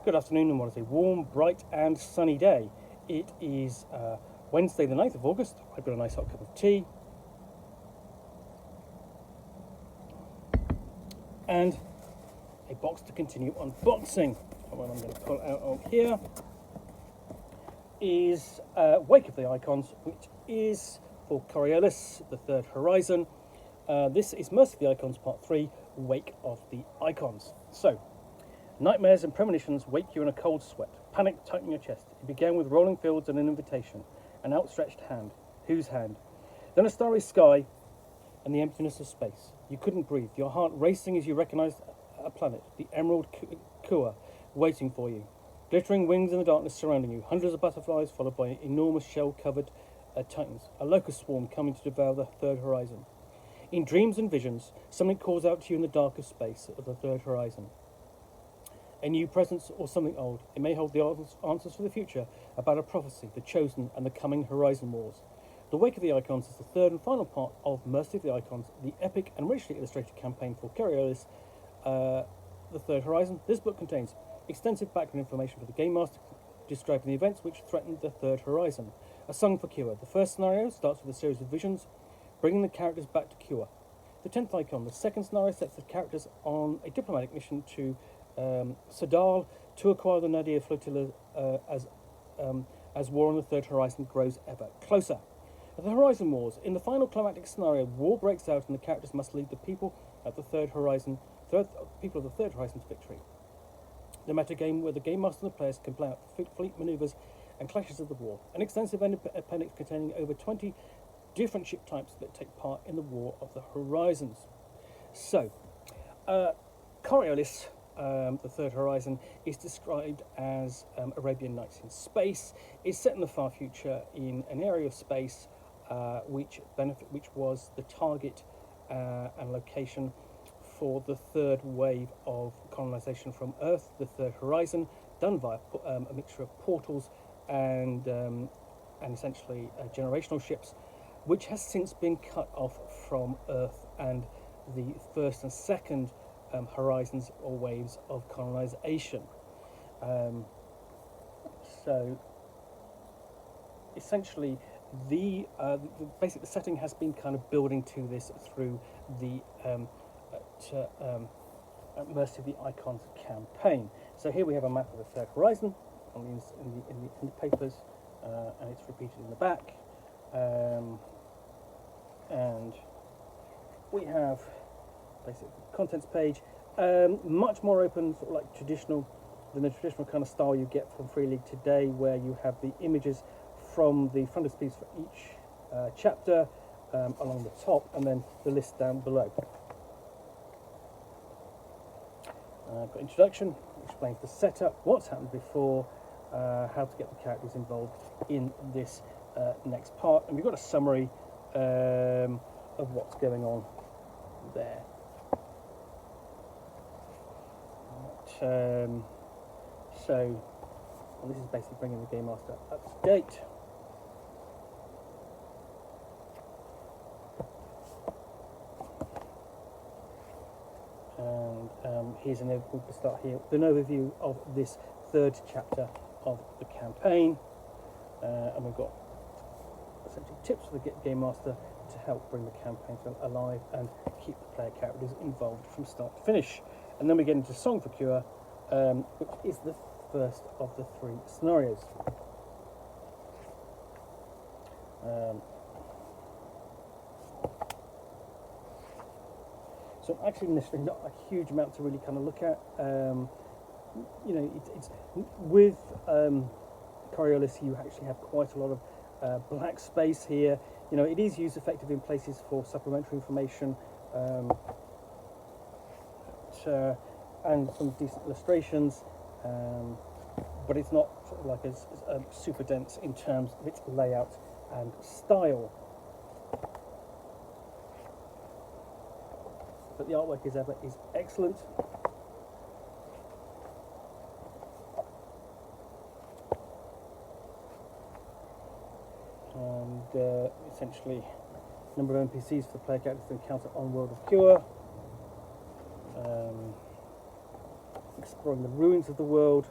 Good afternoon and what is a warm, bright and sunny day. It is Wednesday the 9th of August. I've got a nice hot cup of tea and a box to continue unboxing. And what I'm going to pull out of here is Wake of the Icons, which is for Coriolis, the Third Horizon. This is Mercy of the Icons Part 3, Wake of the Icons. So, nightmares and premonitions wake you in a cold sweat. Panic tighten your chest. It began with rolling fields and an invitation. An outstretched hand. Whose hand? Then a starry sky and the emptiness of space. You couldn't breathe. Your heart racing as you recognized a planet, the Emerald Kua, waiting for you. Glittering wings in the darkness surrounding you. Hundreds of butterflies followed by enormous shell-covered titans. A locust swarm coming to devour the Third Horizon. In dreams and visions, something calls out to you in the darkest space of the Third Horizon. A new presence or something old. It may hold the answers for the future about a prophecy, the chosen, and the coming Horizon Wars. The Wake of the Icons is the third and final part of Mercy of the Icons, the epic and richly illustrated campaign for Coriolis, the Third Horizon. This book contains extensive background information for the Game Master describing the events which threatened the Third Horizon. A song for Kua. The first scenario starts with a series of visions, bringing the characters back to Kua. The 10th icon. The second scenario sets the characters on a diplomatic mission to Sadal to acquire the Nadir flotilla as war on the Third Horizon grows ever closer. At the Horizon Wars, in the final climactic scenario, war breaks out and the characters must lead the people of the Third Horizon to victory. The metagame where the Game Master and the players can play out the fleet manoeuvres and clashes of the war. An extensive appendix containing over 20 different ship types that take part in the War of the Horizons. So, Coriolis, the Third Horizon, is described as Arabian Nights in space. It's set in the far future in an area of space which was the target and location for the third wave of colonization from Earth, the Third Horizon, done via a mixture of portals and essentially generational ships, which has since been cut off from Earth and the first and second horizons or waves of colonization. So essentially the setting has been kind of building to this through the Mercy of the Icons campaign. So here we have a map of the Third Horizon in the papers, and it's repeated in the back, and we have basic contents page, much more open, sort of like than the traditional kind of style you get from Free League today, where you have the images from the frontispiece for each chapter along the top, and then the list down below. Got introduction, explains the setup, what's happened before, how to get the characters involved in this next part, and we've got a summary of what's going on there. This is basically bringing the Game Master up to date. And here's an overview of this third chapter of the campaign, and we've got essentially tips for the Game Master to help bring the campaign alive and keep the player characters involved from start to finish. And then we get into Song for Kua, which is the first of the three scenarios. So actually initially not a huge amount to really kind of look at. It's with Coriolis, you actually have quite a lot of black space here. It is used effectively in places for supplementary information, and some decent illustrations, but it's not sort of like as super dense in terms of its layout and style. But the artwork as ever is excellent. And essentially number of NPCs for the player characters to encounter on World of Kua. Exploring the ruins of the world,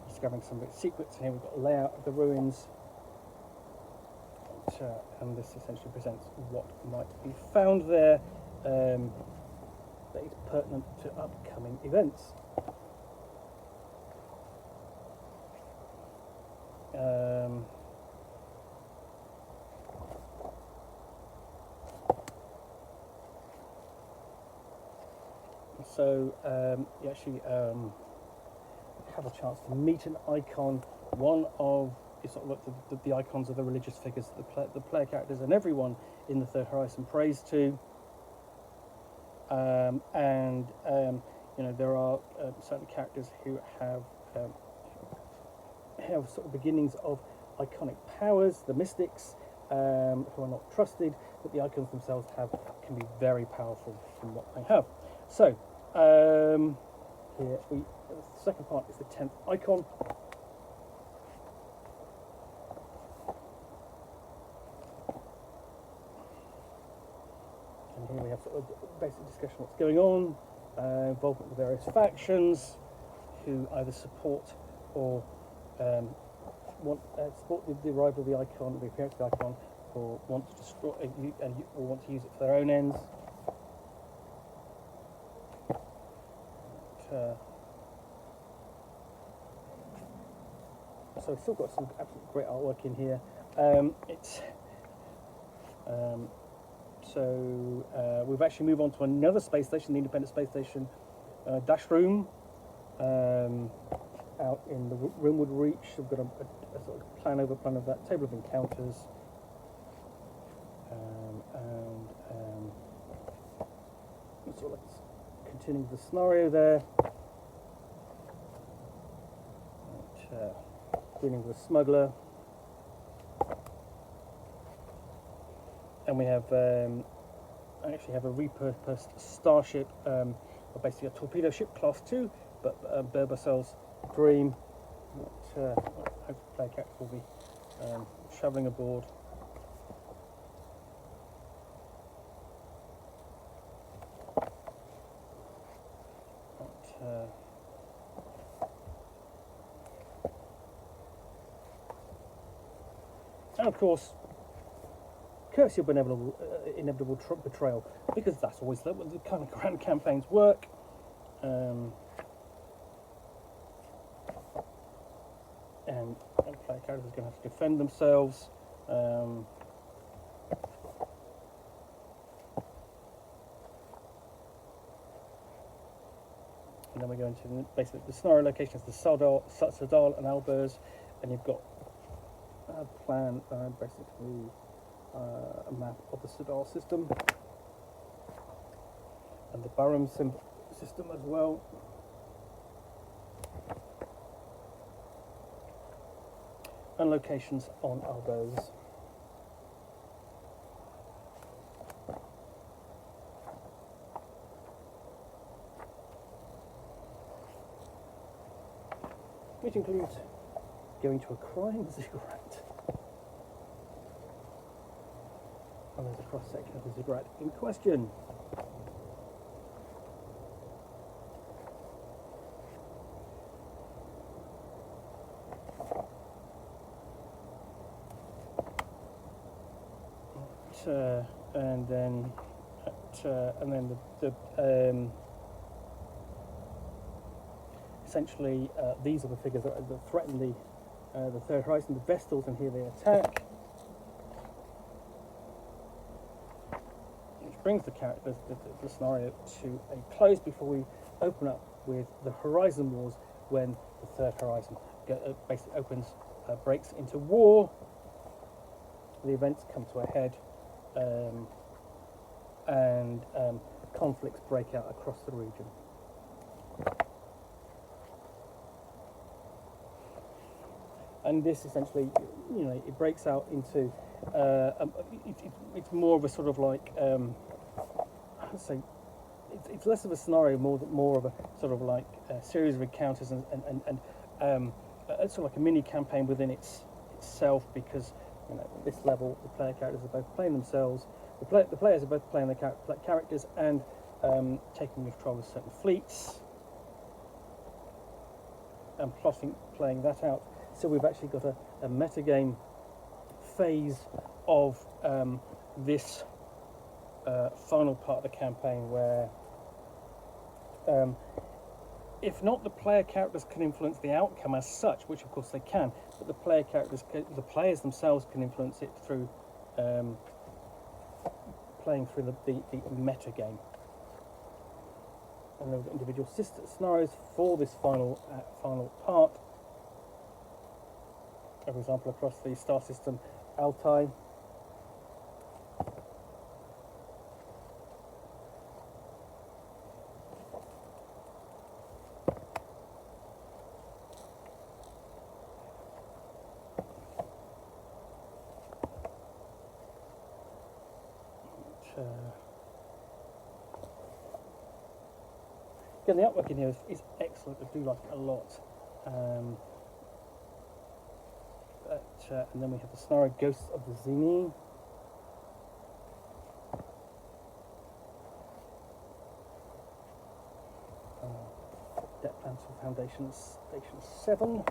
discovering some bit secrets. Here we've got a layout of the ruins, and this essentially presents what might be found there that is pertinent to upcoming events. So you actually have a chance to meet an icon, one of sort of like the icons of the religious figures that the player characters and everyone in the Third Horizon prays to. You know, there are certain characters who have sort of beginnings of iconic powers, the mystics, who are not trusted, but the icons themselves can be very powerful from what they have. So here the second part is the 10th icon. And here we have sort of basic discussion of what's going on, involvement with various factions who either support or support the arrival of the icon, the appearance of the icon, or want to destroy or want to use it for their own ends. So we've still got some absolutely great artwork in here. We've actually moved on to another space station, the Independent Space Station Dash Room, out in the Rimwood Reach. We've got a sort of plan of that, table of encounters, sort of like continuing the scenario there. Dealing with a smuggler, and we have I actually have a repurposed starship, basically a torpedo ship class 2, but Berbacel's dream. That hopefully player characters will be travelling aboard. And of course, courtesy of inevitable betrayal, because that's always the kind of grand campaigns work. And player characters are going to have to defend themselves. And then we go into basically the scenario locations: the Sadal and Albers, and you've got a plan, basically a map of the Sadal system and the Barum system as well. And locations on Albers. Which includes going to a crime ziggurat. And there's a cross-section of the ziggurat in question. And then essentially these are the figures that threaten the Third Horizon, the Vestals, and here they attack. Which brings the scenario to a close before we open up with the Horizon Wars, when the Third Horizon basically breaks into war. The events come to a head, and conflicts break out across the region. And this essentially, it breaks out into, it's more of a sort of like, I'd say, it's less of a scenario, more of a sort of like a series of encounters and sort of like a mini campaign within itself, because at this level the player characters are both playing themselves, the players are both playing their characters and taking control of certain fleets. and playing that out. So we've actually got a metagame phase of this final part of the campaign where if not the player characters can influence the outcome as such, which of course they can, but the players themselves can influence it through playing through the meta game. And then we've got individual scenarios for this final part. For example, across the star system Altai. Again, the artwork in here is excellent. I do like it a lot. And then we have the scenario Ghosts of the Zini. Debt Plans for Foundation Station 7.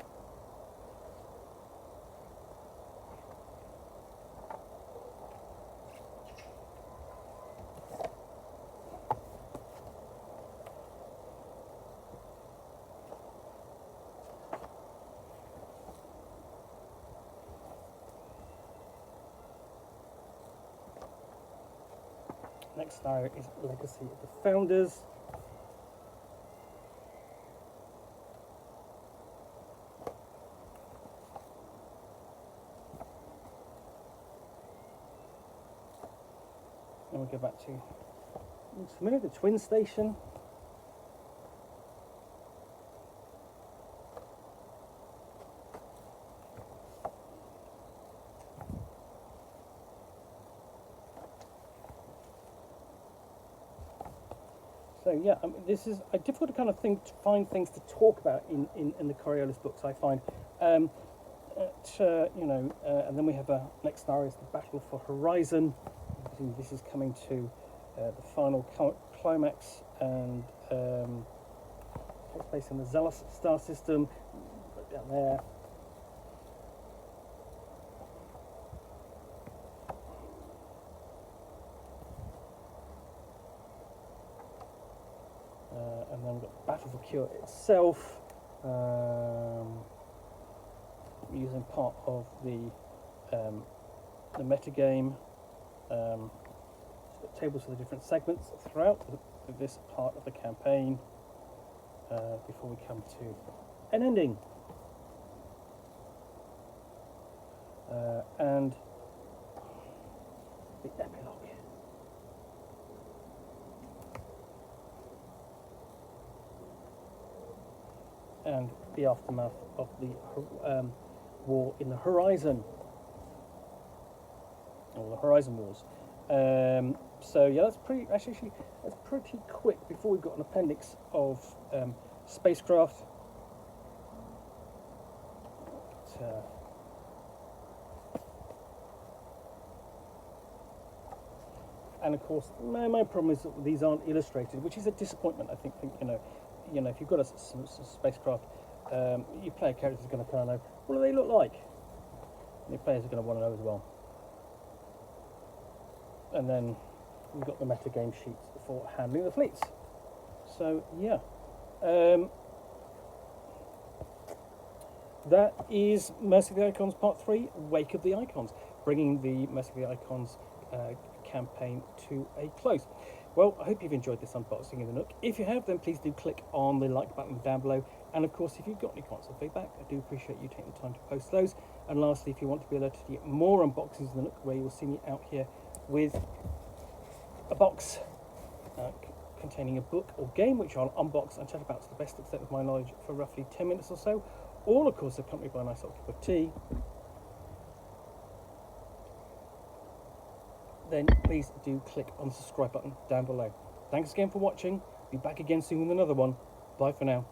Next scenario is Legacy of the Founders. And we'll go back to, looks familiar, the Twin Station. So yeah, this is a difficult kind of thing to find things to talk about in the Coriolis books, I find. And then we have a next scenario is the Battle for Horizon. This is coming to the final climax and takes place in the Zealous star system, right down there. And then we've got Battle for Cure itself, using part of the metagame. It's got tables for the different segments throughout this part of the campaign before we come to an ending. And the epilogue. And the aftermath of the war in the Horizon, or the Horizon Wars. So yeah, that's pretty quick. Before we've got an appendix of spacecraft. And of course, my problem is that these aren't illustrated, which is a disappointment. I think if you've got some spacecraft, your player character is going to kind of know, what do they look like? And your players are going to want to know as well. And then we've got the metagame sheets for handling the fleets. So yeah, that is Mercy of the Icons Part 3, Wake of the Icons, bringing the Mercy of the Icons campaign to a close. Well, I hope you've enjoyed this unboxing of the Nook. If you have, then please do click on the like button down below. And of course, if you've got any comments or feedback, I do appreciate you taking the time to post those. And lastly, if you want to be alerted to get more unboxings of the Nook, where you will see me out here with a box containing a book or game, which I'll unbox and chat about to the best extent of my knowledge for roughly 10 minutes or so, all of course accompanied by a nice hot cup of tea, then please do click on the subscribe button down below. Thanks again for watching. Be back again soon with another one. Bye for now.